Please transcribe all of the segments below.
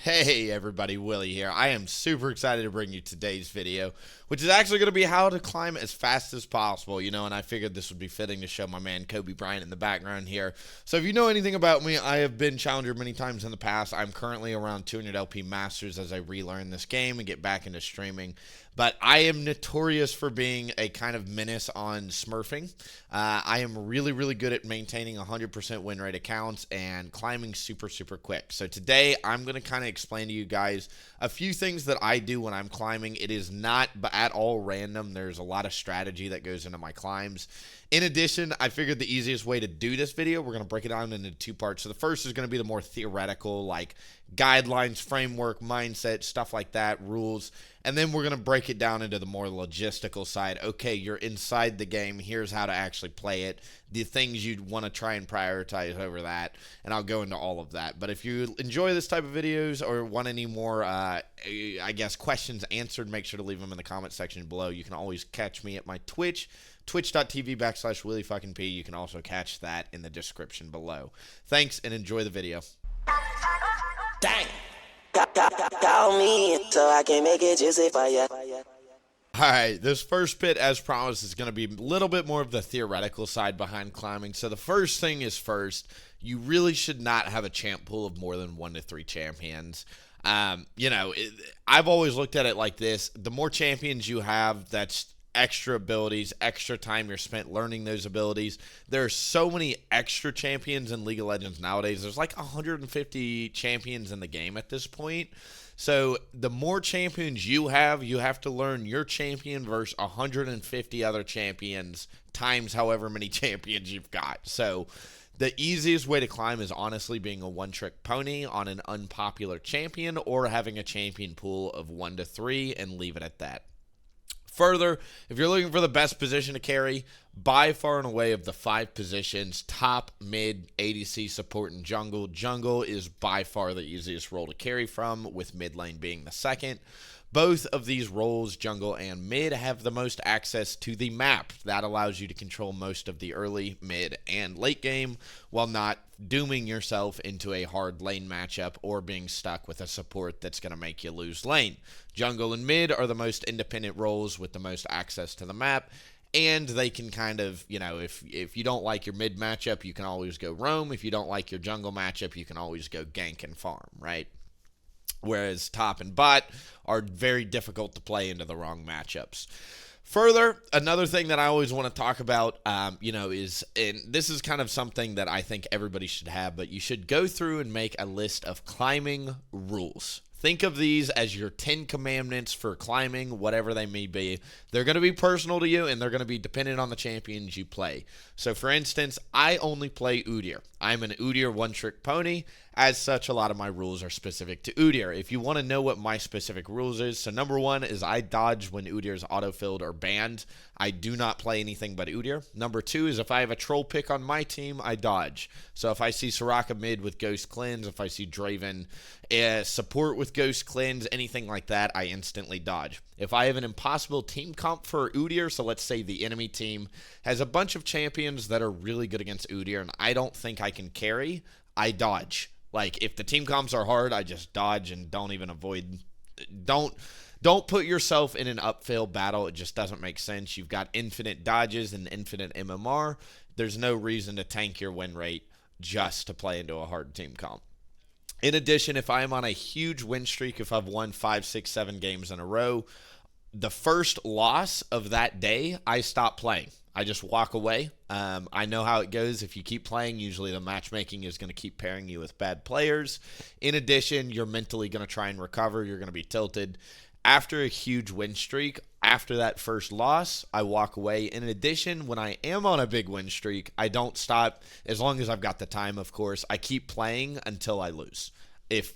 Hey everybody, Willie here. I am super excited to bring you today's video, which is actually going to be how to climb as fast as possible, and I figured this would be fitting to show my man Kobe Bryant in the background here. So if you know anything about me, I have been challenger many times in the past. I'm currently around 200 LP Masters as I relearn this game and get back into streaming. But I am notorious for being a kind of menace on smurfing. I am really, really good at maintaining 100% win rate accounts and climbing super, super quick. So today I'm going to kind of explain to you guys a few things that I do when I'm climbing. It is not at all random. There's a lot of strategy that goes into my climbs. In addition, I figured the easiest way to do this video, we're going to break it down into two parts. So the first is going to be the more theoretical, like guidelines, framework, mindset, stuff like that, rules. And then we're going to break it down into the more logistical side. Okay, you're inside the game. Here's how to actually play it. The things you'd want to try and prioritize over that. And I'll go into all of that. But if you enjoy this type of videos or want any more, questions answered, make sure to leave them in the comment section below. You can always catch me at my Twitch. Twitch.tv/WilliefknP. You can also catch that in the description below. Thanks and enjoy the video. Dang. Call me so I can make it juicy for you. Alright, this first bit, as promised, is going to be a little bit more of the theoretical side behind climbing. So the first thing is first, you really should not have a champ pool of more than 1 to 3 champions. I've always looked at it like this. The more champions you have, that's extra abilities, extra time you're spent learning those abilities. There are so many extra champions in League of Legends nowadays. There's like 150 champions in the game at this point. So the more champions you have to learn your champion versus 150 other champions times however many champions you've got. So the easiest way to climb is honestly being a one-trick pony on an unpopular champion or having a champion pool of 1 to 3 and leave it at that. Further, if you're looking for the best position to carry, by far and away of the 5 positions, top, mid, ADC, support, and jungle, jungle is by far the easiest role to carry from, with mid lane being the second. Both of these roles, jungle and mid, have the most access to the map. That allows you to control most of the early, mid, and late game while not dooming yourself into a hard lane matchup or being stuck with a support that's going to make you lose lane. Jungle and mid are the most independent roles with the most access to the map, and they can kind of, if you don't like your mid matchup, you can always go roam. If you don't like your jungle matchup, you can always go gank and farm, right? Whereas top and bot are very difficult to play into the wrong matchups. Further, another thing that I always want to talk about, is, and this is kind of something that I think everybody should have, but you should go through and make a list of climbing rules. Think of these as your 10 commandments for climbing, whatever they may be. They're going to be personal to you, and they're going to be dependent on the champions you play. So, for instance, I only play Udyr. I'm an Udyr one-trick pony. As such, a lot of my rules are specific to Udyr. If you want to know what my specific rules is, so number 1 is I dodge when Udyr's autofilled or banned. I do not play anything but Udyr. Number 2 is if I have a troll pick on my team, I dodge. So if I see Soraka mid with Ghost Cleanse, if I see Draven support with Ghost Cleanse, anything like that, I instantly dodge. If I have an impossible team comp for Udyr, so let's say the enemy team has a bunch of champions that are really good against Udyr and I don't think I can carry, I dodge. Like, if the team comps are hard, I just dodge and don't even avoid. Don't put yourself in an uphill battle. It just doesn't make sense. You've got infinite dodges and infinite MMR. There's no reason to tank your win rate just to play into a hard team comp. In addition, if I am on a huge win streak, if I've won 5, 6, 7 games in a row, the first loss of that day, I stop playing. I just walk away. I know how it goes. If you keep playing, usually the matchmaking is going to keep pairing you with bad players. In addition, you're mentally going to try and recover. You're going to be tilted. After a huge win streak, after that first loss, I walk away. In addition, when I am on a big win streak, I don't stop as long as I've got the time, of course. I keep playing until I lose. If,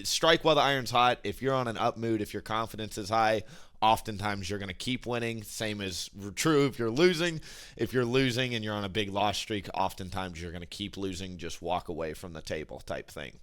strike while the iron's hot. If you're on an up mood, if your confidence is high, oftentimes you're going to keep winning. Same is true if you're losing. If you're losing and you're on a big loss streak, oftentimes you're going to keep losing. Just walk away from the table type thing.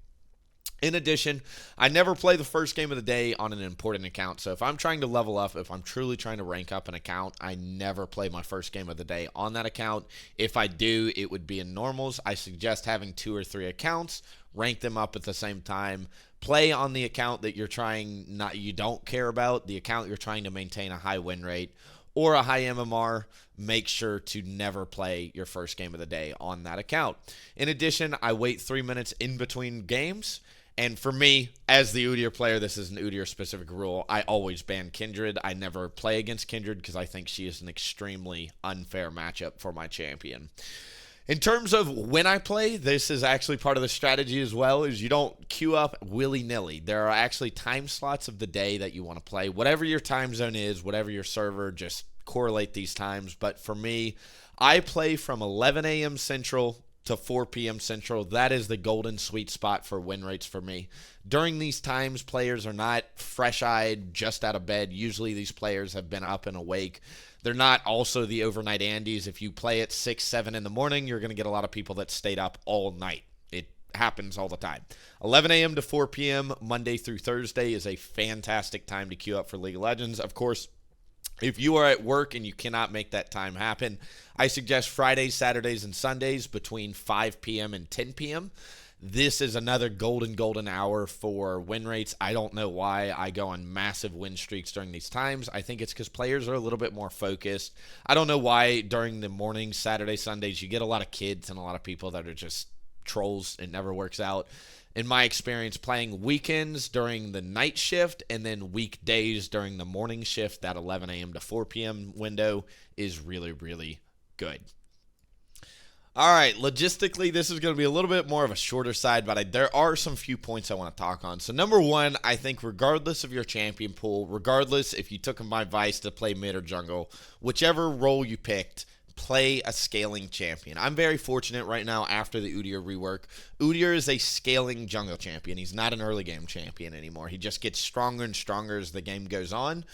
In addition, I never play the first game of the day on an important account. So if I'm trying to level up, if I'm truly trying to rank up an account, I never play my first game of the day on that account. If I do, it would be in normals. I suggest having 2 or 3 accounts, rank them up at the same time. Play on the account that you don't care about, the account you're trying to maintain a high win rate or a high MMR. Make sure to never play your first game of the day on that account. In addition, I wait 3 minutes in between games. And for me, as the Udyr player, this is an Udyr-specific rule. I always ban Kindred. I never play against Kindred because I think she is an extremely unfair matchup for my champion. In terms of when I play, this is actually part of the strategy as well, is you don't queue up willy-nilly. There are actually time slots of the day that you want to play. Whatever your time zone is, whatever your server, just correlate these times. But for me, I play from 11 a.m. Central to 4 p.m. Central. That is the golden sweet spot for win rates for me. During these times, players are not fresh-eyed, just out of bed. Usually these players have been up and awake. They're not also the overnight Andes. If you play at 6, 7 in the morning, you're going to get a lot of people that stayed up all night. It happens all the time. 11 a.m. to 4 p.m. Monday through Thursday is a fantastic time to queue up for League of Legends. Of course, if you are at work and you cannot make that time happen, I suggest Fridays, Saturdays, and Sundays between 5 p.m. and 10 p.m. This is another golden hour for win rates. I don't know why I go on massive win streaks during these times. I think it's because players are a little bit more focused. I don't know why during the mornings, Saturdays, Sundays, you get a lot of kids and a lot of people that are just trolls. It never works out. In my experience, playing weekends during the night shift and then weekdays during the morning shift, that 11 a.m. to 4 p.m. window is really, really good. All right, logistically, this is going to be a little bit more of a shorter side, but there are some few points I want to talk on. So number one, I think regardless of your champion pool, regardless if you took my advice to play mid or jungle, whichever role you picked, play a scaling champion. I'm very fortunate right now after the Udyr rework. Udyr is a scaling jungle champion. He's not an early game champion anymore. He just gets stronger and stronger as the game goes on.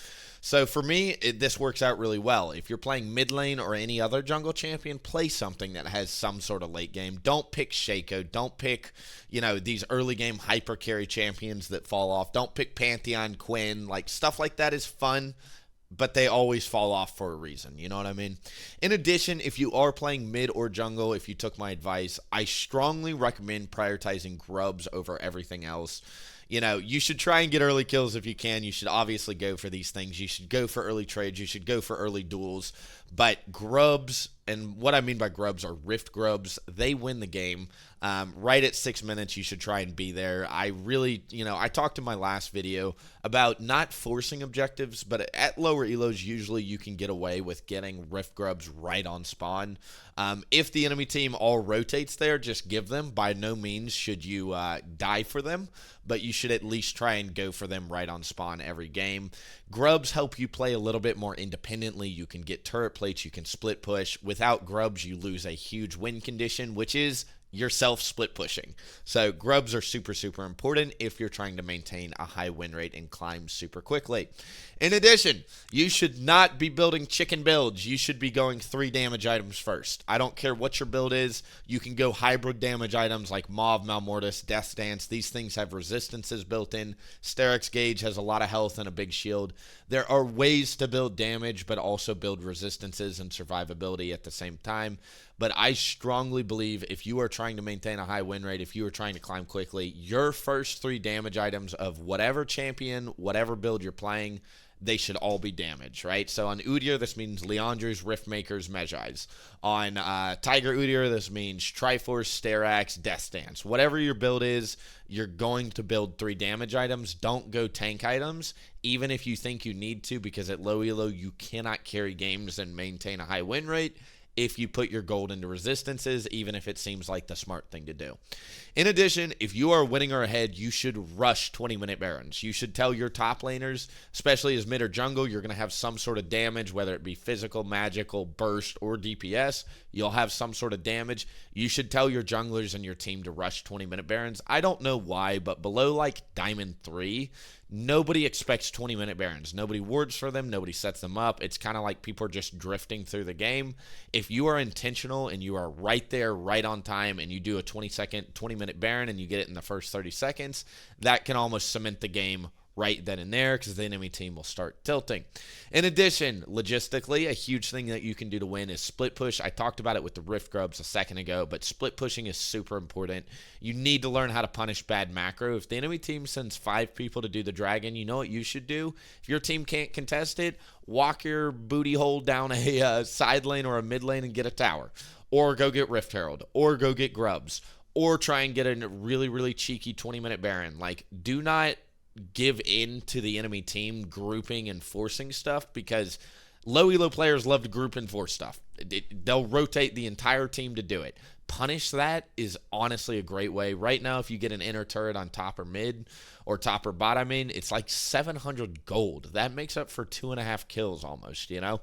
So for me, this works out really well. If you're playing mid lane or any other jungle champion, play something that has some sort of late game. Don't pick Shaco. Don't pick, these early game hyper carry champions that fall off. Don't pick Pantheon, Quinn. Like, stuff like that is fun, but they always fall off for a reason. You know what I mean? In addition, if you are playing mid or jungle, if you took my advice, I strongly recommend prioritizing grubs over everything else. You should try and get early kills if you can. You should obviously go for these things. You should go for early trades. You should go for early duels. But grubs, and what I mean by grubs are rift grubs, they win the game. Right at 6 minutes, you should try and be there. I really, I talked in my last video about not forcing objectives, but at lower elos, usually you can get away with getting rift grubs right on spawn. If the enemy team all rotates there, just give them. By no means should you die for them, but you should at least try and go for them right on spawn every game. Grubs help you play a little bit more independently. You can get turret plates, you can split push. Without grubs, you lose a huge win condition, which is yourself split pushing. So grubs are super important if you're trying to maintain a high win rate and climb super quickly. In addition, you should not be building chicken builds. You should be going 3 damage items first. I don't care what your build is. You can go hybrid damage items like Mauve, Malmortis, Death Stance. These things have resistances built in. Sterak's Gauge has a lot of health and a big shield. There are ways to build damage but also build resistances and survivability at the same time. But I strongly believe if you are trying to maintain a high win rate, if you are trying to climb quickly, your first 3 damage items of whatever champion, whatever build you're playing, they should all be damage, right? So on Udyr, this means Leandros, Riftmakers, Mejai's. On Tiger Udyr, this means Triforce, Sterak's, Death Stance. Whatever your build is, you're going to build 3 damage items. Don't go tank items, even if you think you need to, because at low elo, you cannot carry games and maintain a high win rate if you put your gold into resistances, even if it seems like the smart thing to do. In addition, if you are winning or ahead, you should rush 20-minute Barons. You should tell your top laners, especially as mid or jungle, you're going to have some sort of damage, whether it be physical, magical, burst, or DPS. You'll have some sort of damage. You should tell your junglers and your team to rush 20-minute Barons. I don't know why, but below like Diamond 3, nobody expects 20-minute Barons. Nobody wards for them. Nobody sets them up. It's kind of like people are just drifting through the game. If if you are intentional and you are right there, right on time, and you do a 20-minute Baron and you get it in the first 30 seconds, that can almost cement the game right then and there because the enemy team will start tilting. In addition, logistically, a huge thing that you can do to win is split push. I talked about it with the Rift Grubs a second ago, but split pushing is super important. You need to learn how to punish bad macro. If the enemy team sends 5 people to do the dragon, you know what you should do? If your team can't contest it, walk your booty hole down a side lane or a mid lane and get a tower. Or go get Rift Herald. Or go get Grubs. Or try and get a really, really cheeky 20-minute Baron. Like, do not give in to the enemy team grouping and forcing stuff, because low elo players love to group and force stuff. They'll rotate the entire team to do it. Punish that is honestly a great way. Right now, if you get an inner turret on top or mid, or top or bot, I mean, it's like 700 gold. That makes up for 2.5 kills almost, you know?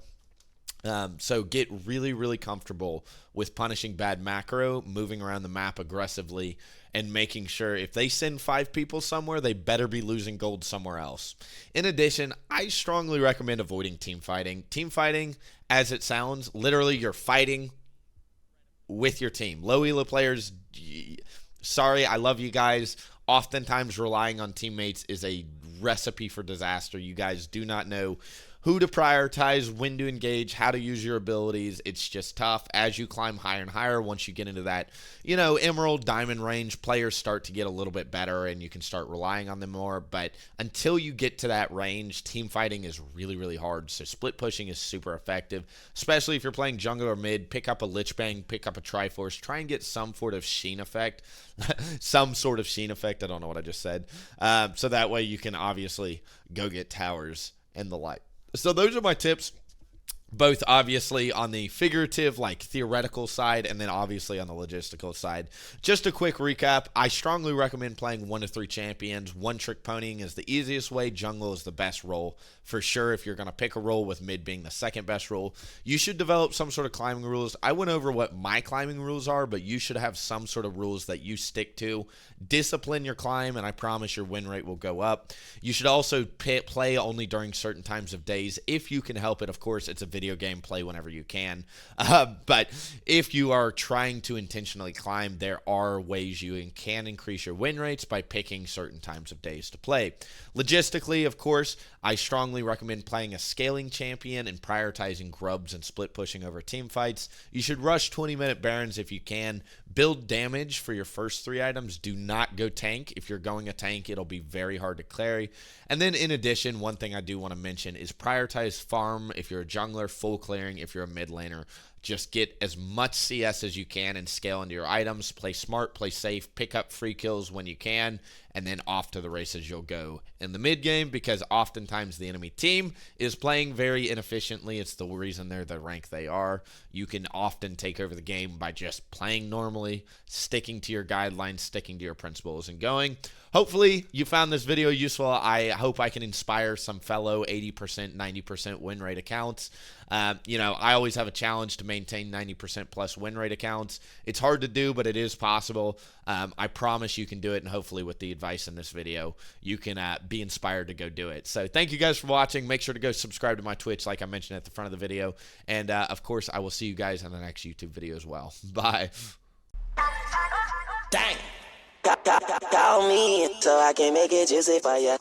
So get really, really comfortable with punishing bad macro, moving around the map aggressively, and making sure if they send 5 people somewhere, they better be losing gold somewhere else. In addition, I strongly recommend avoiding team fighting. Team fighting, as it sounds, literally you're fighting with your team. Low elo players, sorry, I love you guys. Oftentimes relying on teammates is a recipe for disaster. You guys do not know who to prioritize, when to engage, how to use your abilities. It's just tough. As you climb higher and higher, once you get into that, you know, emerald, diamond range, players start to get a little bit better and you can start relying on them more. But until you get to that range, team fighting is really, really hard. So split pushing is super effective, especially if you're playing jungle or mid. Pick up a Lich Bang, pick up a Triforce, try and get some sort of Sheen effect. Some sort of Sheen effect. I don't know what I just said. So that way you can obviously go get towers and the like. So those are my tips, both obviously on the figurative, like theoretical side, and then obviously on the logistical side. Just a quick recap, I strongly recommend playing 1 to 3 champions. One trick ponying is the easiest way. Jungle is the best role for sure. If you're going to pick a role, with mid being the second best role, you should develop some sort of climbing rules. I went over what my climbing rules are, but you should have some sort of rules that you stick to. Discipline your climb, and I promise your win rate will go up. You should also play only during certain times of days if you can help it. Of course, it's a video game, play whenever you can. But if you are trying to intentionally climb, there are ways you can increase your win rates by picking certain times of days to play. Logistically, of course, I strongly recommend playing a scaling champion and prioritizing grubs and split pushing over team fights. You should rush 20-minute barons if you can. Build damage for your first 3 items. Do not go tank. If you're going a tank, it'll be very hard to carry. And then in addition, one thing I do want to mention is prioritize farm if you're a jungler, full clearing if you're a mid laner. Just get as much CS as you can and scale into your items. Play smart, play safe, pick up free kills when you can, and then off to the races you'll go in the mid game, because oftentimes the enemy team is playing very inefficiently. It's the reason they're the rank they are. You can often take over the game by just playing normally, sticking to your guidelines, sticking to your principles, and going. Hopefully you found this video useful. I hope I can inspire some fellow 80%, 90% win rate accounts. You know, I always have a challenge to maintain 90% plus win rate accounts. It's hard to do, but it is possible. I promise you can do it, and hopefully with the advice in this video, you can be inspired to go do it. So thank you guys for watching. Make sure to go subscribe to my Twitch like I mentioned at the front of the video. And of course, I will see you guys in the next YouTube video as well. Bye. Dang. Call me so I can make it juicy for ya.